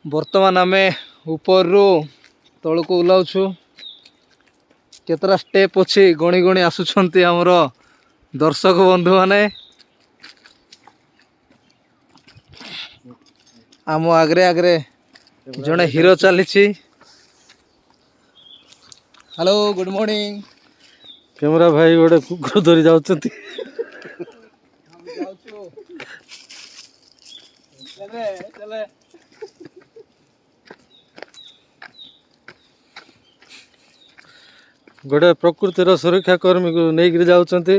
ବର୍ତ୍ତମାନ ଆମେ ଉପରରୁ ତଳକୁ ଓହ୍ଲାଉଛୁ। କେତେଟା ଷ୍ଟେପ୍ ଅଛି ଗଣି ଗଣି ଆସୁଛନ୍ତି ଆମର ଦର୍ଶକ ବନ୍ଧୁମାନେ। ଆମ ଆଗରେ ଆଗରେ ଜଣେ ହିରୋ ଚାଲିଛି। Hello, good morning. କ୍ୟାମେରା ଭାଇ ଗୋଟେ କୁକୁର ଧରି ଯାଉଛନ୍ତି। ଗୋଟେ ପ୍ରକୃତିର ସୁରକ୍ଷା କର୍ମୀକୁ ନେଇକିରି ଯାଉଛନ୍ତି।